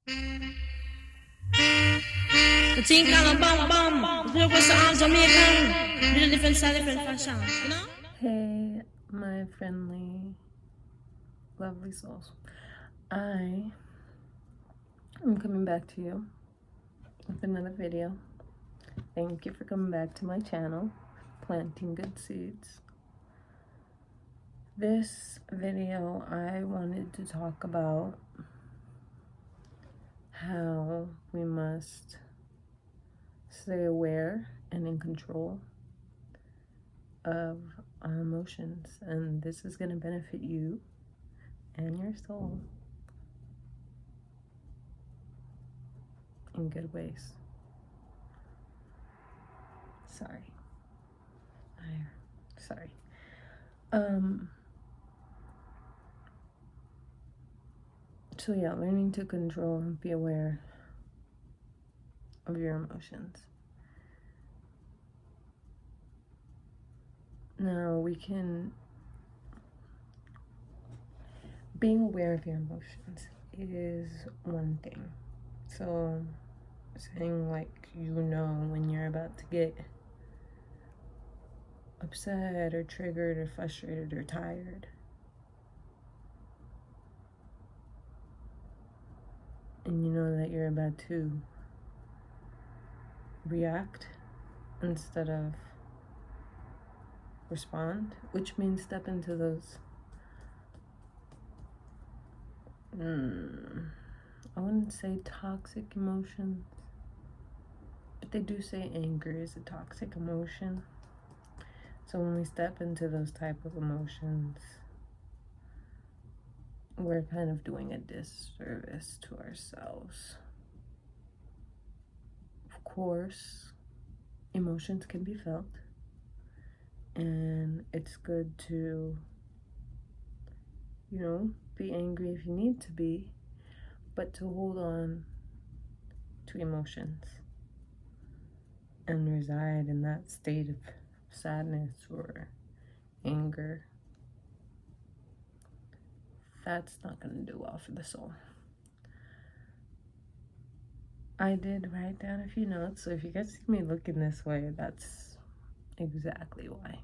The team called bum bum. Real with the arms on me come. Real different side, different fashion. You know? Hey, my friendly, lovely souls. I am coming back to you with another video. Thank you for coming back to my channel, Planting Good Seeds. This video, I wanted to talk about how we must stay aware and in control of our emotions, and this is going to benefit you and your soul in good ways. Sorry. So yeah, learning to control and be aware of your emotions. Now being aware of your emotions is one thing. So saying like, when you're about to get upset or triggered or frustrated or tired, and you know that you're about to react instead of respond, which means step into those I wouldn't say toxic emotions, but they do say anger is a toxic emotion. So when we step into those type of emotions, we're kind of doing a disservice to ourselves. Of course, emotions can be felt, and it's good to, be angry if you need to be, but to hold on to emotions and reside in that state of sadness or anger, that's not going to do well for the soul. I did write down a few notes, so if you guys see me looking this way, that's exactly why.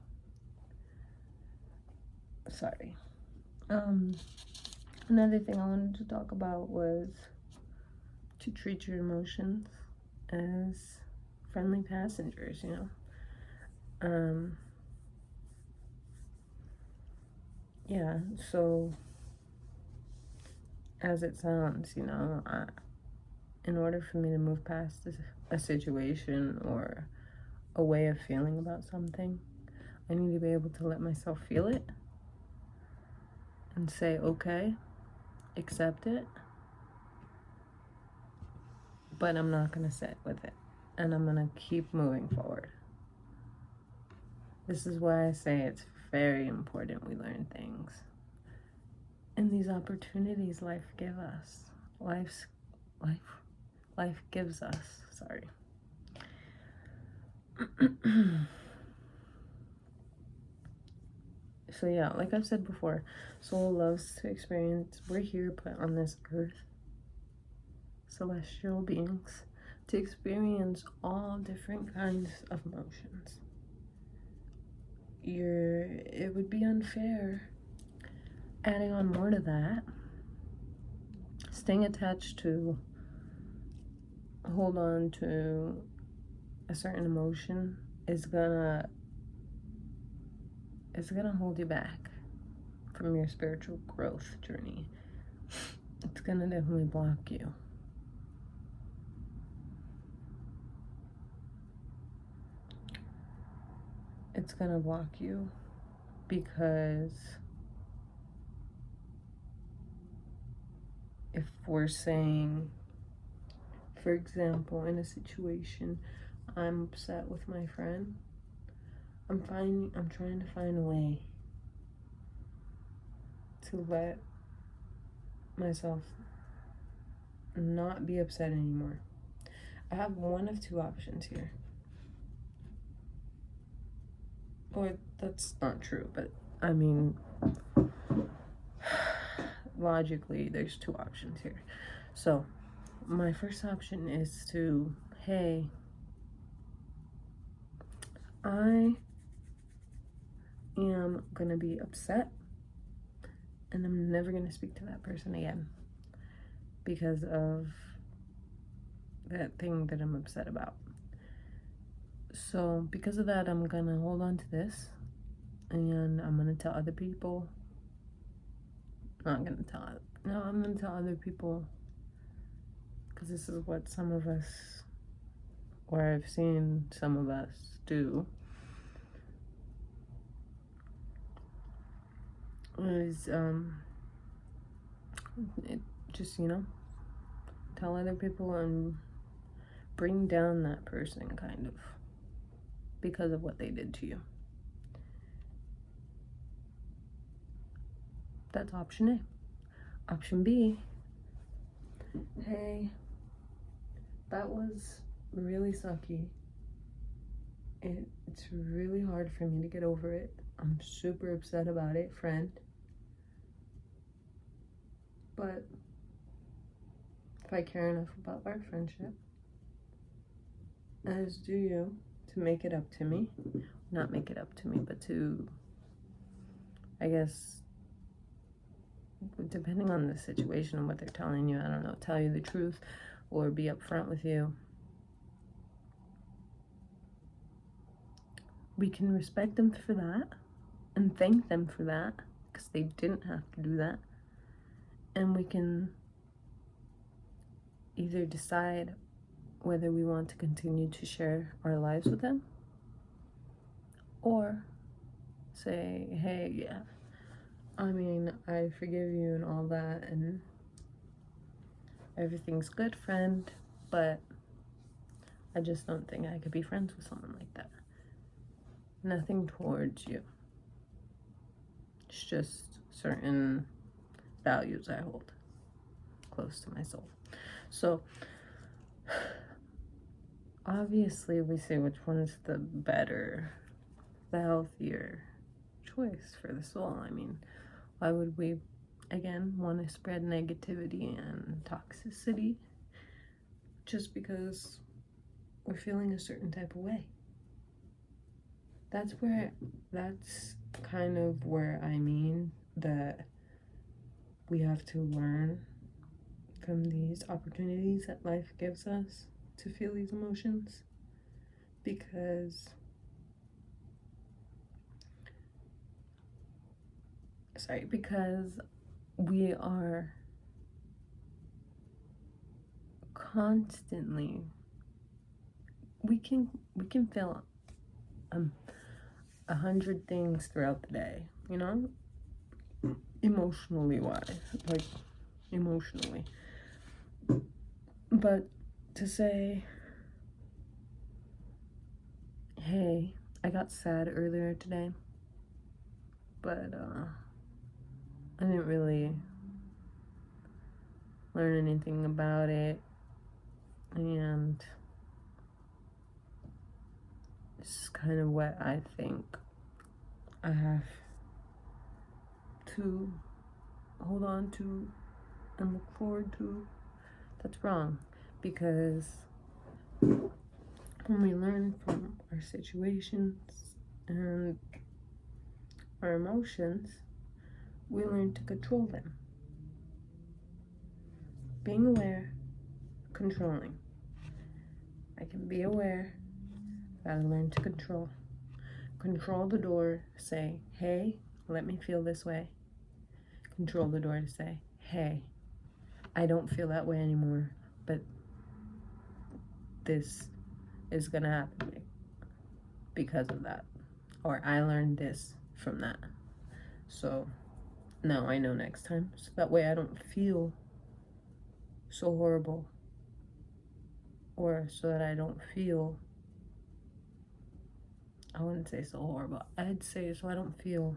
Sorry. Another thing I wanted to talk about was to treat your emotions as friendly passengers, Yeah, so as it sounds, in order for me to move past a situation or a way of feeling about something, I need to be able to let myself feel it and say, okay, accept it, but I'm not going to sit with it, and I'm going to keep moving forward. This is why I say it's very important we learn things. And these opportunities life gives us. Life gives us, sorry. So yeah, like I've said before, soul loves to experience, we're here put on this earth, celestial beings, to experience all different kinds of emotions. It would be unfair adding on more to that. Staying attached to, hold on to a certain emotion is gonna hold you back from your spiritual growth journey. It's gonna definitely block you. It's gonna block you because if we're saying, for example, in a situation, I'm upset with my friend, I'm trying to find a way to let myself not be upset anymore. I have one of two options here. Or that's not true, but I mean, logically, there's two options here. So my first option is to, hey, I am gonna be upset and I'm never gonna speak to that person again because of that thing that I'm upset about. So because of that, I'm gonna hold on to this and I'm gonna tell other people. I'm gonna tell other people, because this is what some of us, or I've seen some of us do, is just, tell other people and bring down that person, kind of, because of what they did to you. That's option A. Option B, hey, that was really sucky. It's really hard for me to get over it. I'm super upset about it, friend. But if I care enough about our friendship, as do you, to make it up to me. Not make it up to me, but to, I guess, depending on the situation and what they're telling you, I don't know, tell you the truth or be upfront with you. We can respect them for that and thank them for that, because they didn't have to do that. And we can either decide whether we want to continue to share our lives with them, or say, hey, yeah, I mean, I forgive you and all that, and everything's good, friend, but I just don't think I could be friends with someone like that. Nothing towards you. It's just certain values I hold close to my soul. So, obviously, we say which one is the better, the healthier choice for the soul. I mean, why would we, again, want to spread negativity and toxicity just because we're feeling a certain type of way? That's kind of where I mean that we have to learn from these opportunities that life gives us to feel these emotions, because we are constantly, we can feel 100 things throughout the day, emotionally. But to say, hey, I got sad earlier today, but I didn't really learn anything about it, and this is kind of what I think I have to hold on to and look forward to. That's wrong, because when we learn from our situations and our emotions, we learn to control them. Being aware, controlling. I can be aware, but I learn to control. Control the door, say, hey, let me feel this way. Control the door to say, hey, I don't feel that way anymore, but this is gonna happen to me because of that. Or I learned this from that. So now I know next time. So that way I don't feel so horrible. Or so that I don't feel, I wouldn't say so horrible, I'd say so I don't feel,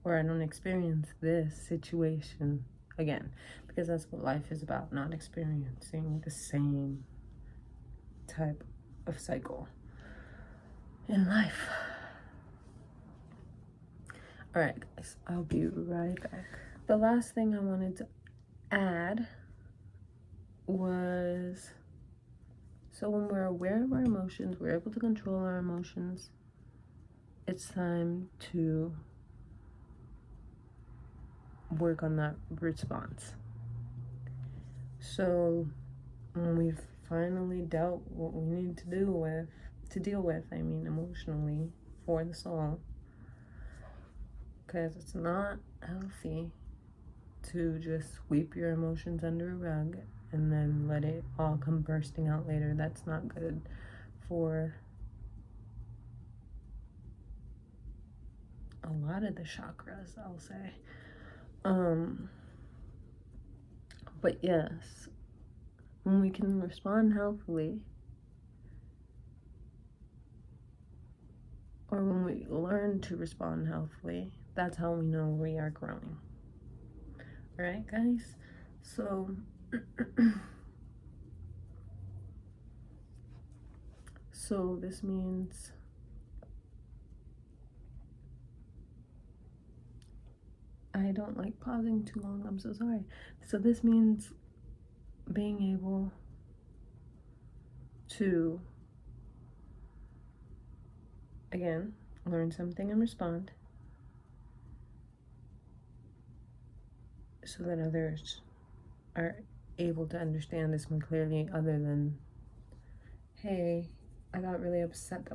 or I don't experience this situation again. Because that's what life is about, not experiencing the same type of cycle in life. Alright guys, I'll be right back. The last thing I wanted to add was, so when we're aware of our emotions, we're able to control our emotions, it's time to work on that response. So when we've finally dealt what we need to deal with, emotionally, for the soul, because it's not healthy to just sweep your emotions under a rug and then let it all come bursting out later. That's not good for a lot of the chakras, I'll say. But yes, when we can respond healthily, or when we learn to respond healthily, that's how we know we are growing. All right, guys? So so this means I don't like pausing too long, I'm so sorry. So this means being able to, again, learn something and respond so that others are able to understand this more clearly, other than, hey, I got really upset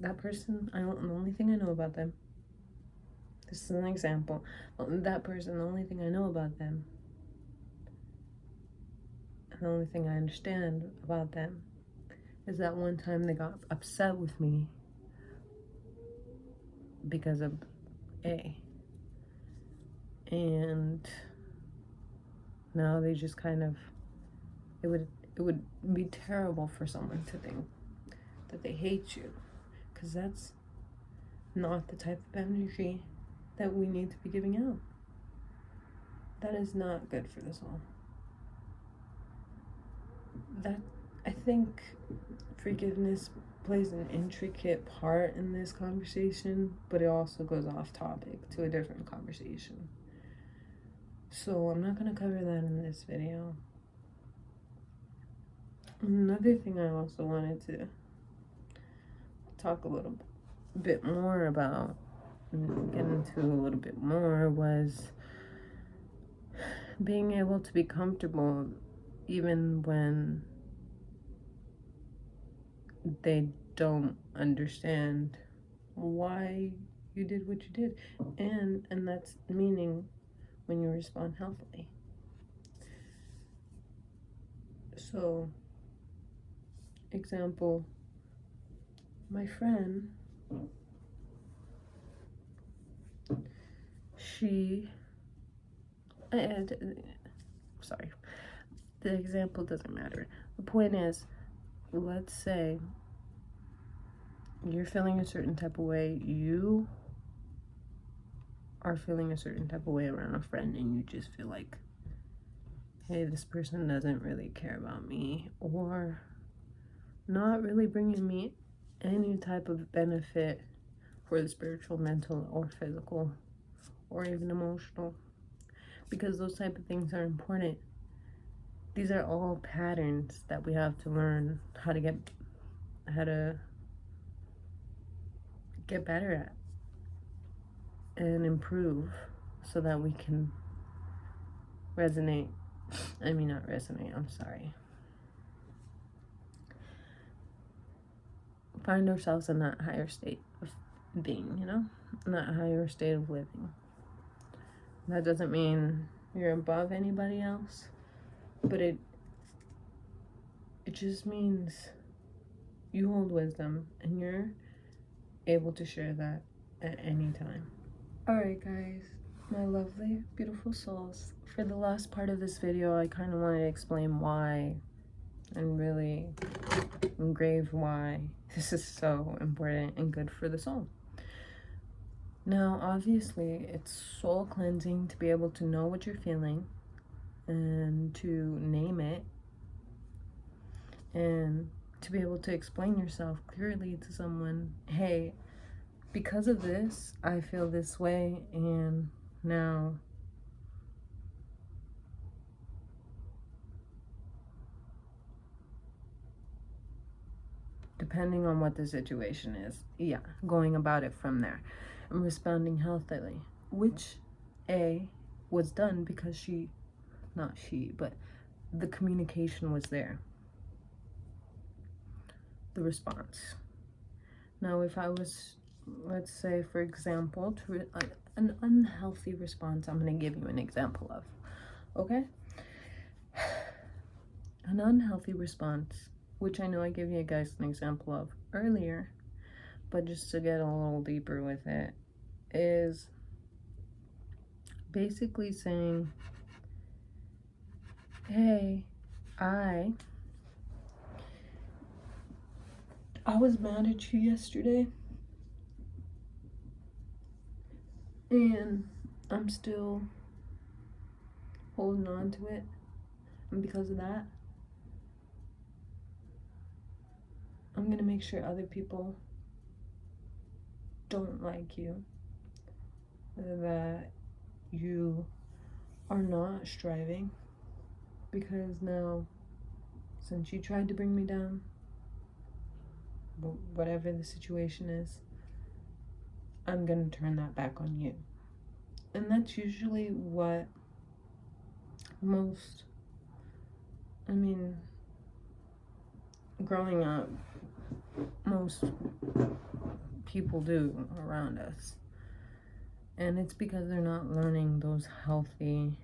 that person, the only thing I know about them, this is an example, that person, the only thing I know about them, and the only thing I understand about them is that one time they got upset with me because of A. And now they just kind of, it would be terrible for someone to think that they hate you, because that's not the type of energy that we need to be giving out. That is not good for the soul. That, I think forgiveness plays an intricate part in this conversation, but it also goes off topic to a different conversation. So I'm not going to cover that in this video. Another thing I also wanted to talk a little bit more about, and get into a little bit more, was being able to be comfortable even when they don't understand why you did what you did, and that's meaning when you respond healthily. So, example, my friend, sorry, the example doesn't matter. The point is, let's say you're feeling a certain type of way, you are feeling a certain type of way around a friend, and you just feel like, hey, this person doesn't really care about me, or not really bringing me any type of benefit for the spiritual, mental, or physical, or even emotional, because those type of things are important. These are all patterns that we have to learn how to get better at and improve, so that we can find ourselves in that higher state of being, in that higher state of living. That doesn't mean you're above anybody else, but it just means you hold wisdom and you're able to share that at any time. Alright guys, my lovely, beautiful souls, for the last part of this video, I kind of wanted to explain why, and really engrave why this is so important and good for the soul. Now, obviously, it's soul cleansing to be able to know what you're feeling and to name it, and to be able to explain yourself clearly to someone, hey, because of this, I feel this way, and now depending on what the situation is. Yeah, going about it from there and responding healthily, which was done because but the communication was there. The response. Now, if I was, let's say, for example, to an unhealthy response, I'm going to give you an example of, okay? An unhealthy response, which I know I gave you guys an example of earlier, but just to get a little deeper with it, is basically saying, hey, I was mad at you yesterday, and I'm still holding on to it, and because of that, I'm gonna make sure other people don't like you, that you are not striving, because now, since you tried to bring me down, whatever the situation is, I'm gonna turn that back on you. And that's usually what growing up, most people do around us. And it's because they're not learning those healthy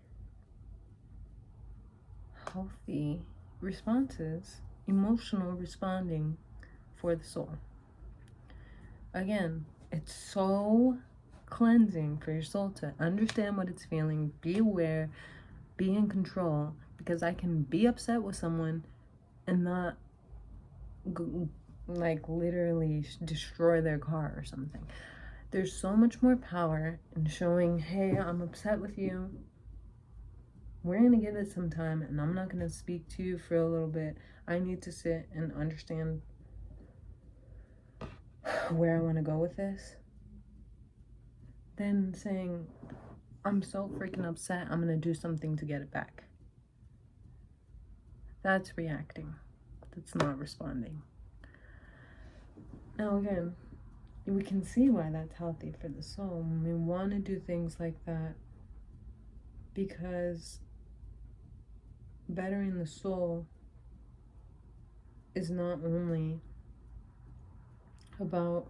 responses, emotional responding for the soul. Again, it's so cleansing for your soul to understand what it's feeling, be aware, be in control, because I can be upset with someone and not like literally destroy their car or something. There's so much more power in showing, hey, I'm upset with you. We're gonna give it some time, and I'm not gonna speak to you for a little bit. I need to sit and understand where I want to go with this. Then saying, I'm so freaking upset, I'm gonna do something to get it back. That's reacting. That's not responding. Now again, we can see why that's healthy for the soul. We want to do things like that because bettering the soul is not only about,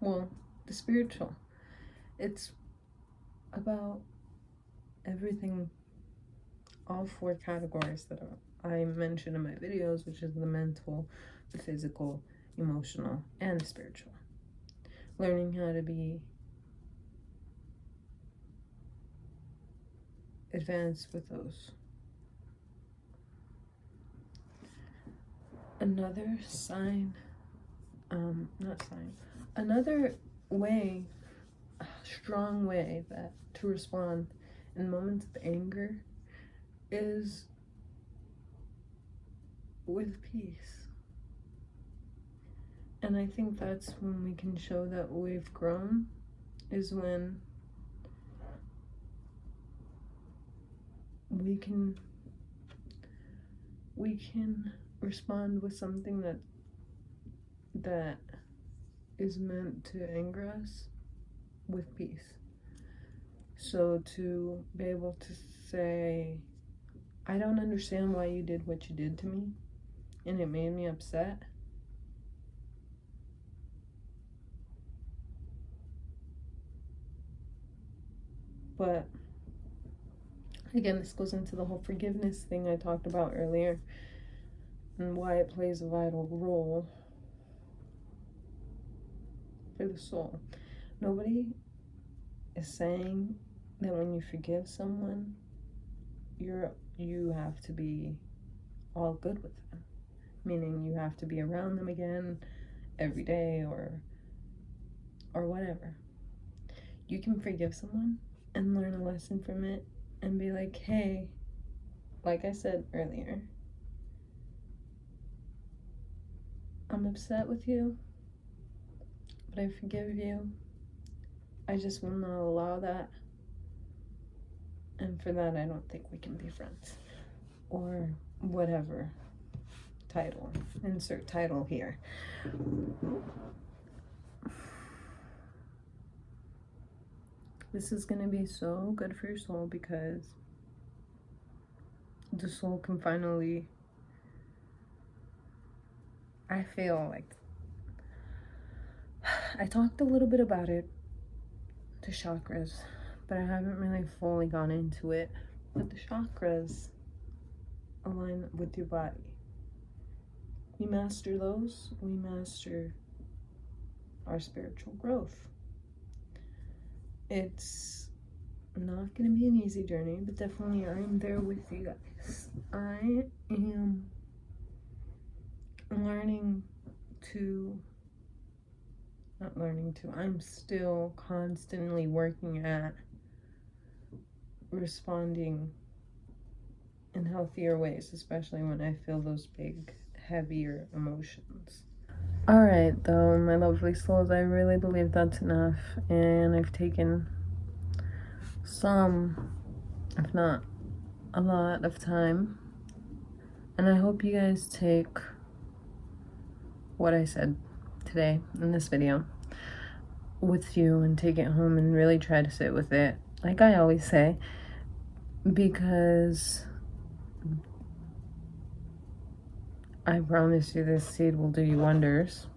the spiritual. It's about everything, all four categories that I mentioned in my videos, which is the mental, the physical, emotional, and the spiritual. Learning how to be advanced with those. Another another way, a strong way to respond in moments of anger is with peace. And I think that's when we can show that we've grown, is when we can respond with something that is meant to anger us with peace. So to be able to say, I don't understand why you did what you did to me, and it made me upset. But again, this goes into the whole forgiveness thing I talked about earlier and why it plays a vital role for the soul. Nobody is saying that when you forgive someone, you have to be all good with them, meaning you have to be around them again every day or whatever. You can forgive someone and learn a lesson from it and be like, hey, like I said earlier, I'm upset with you, but I forgive you. I just will not allow that. And for that, I don't think we can be friends. Or whatever title. Insert title here. This is going to be so good for your soul because the soul can finally, I feel like, I talked a little bit about it, the chakras, but I haven't really fully gone into it. But the chakras align with your body. We master those, we master our spiritual growth. It's not going to be an easy journey, but definitely I'm there with you guys. I am I'm still constantly working at responding in healthier ways, especially when I feel those big, heavier emotions. Alright, though, my lovely souls, I really believe that's enough, and I've taken some, if not a lot of time, and I hope you guys take what I said today in this video with you and take it home and really try to sit with it, like I always say, because I promise you this seed will do you wonders.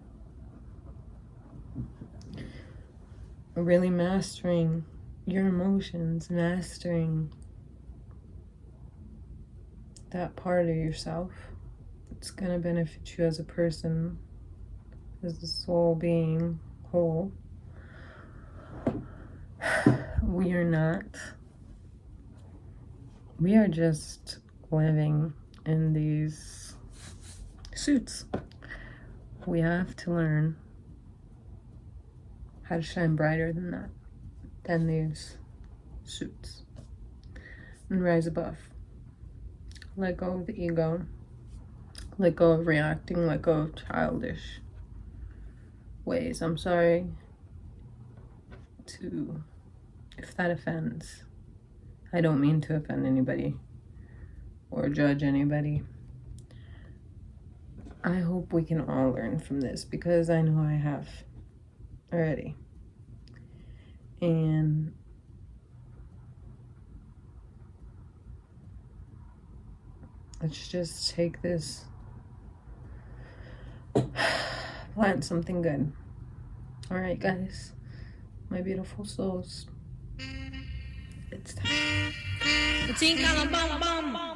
Really mastering your emotions, mastering that part of yourself, it's going to benefit you as a person, as a soul being whole. We are just living in these suits. We have to learn how to shine brighter than these suits, and rise above. Let go of the ego, let go of reacting, let go of childish ways. I'm sorry if that offends. I don't mean to offend anybody or judge anybody. I hope we can all learn from this, because I know I have already. And let's just take this, plant something good. Alright, guys, my beautiful souls, it's time. The ting bum bum.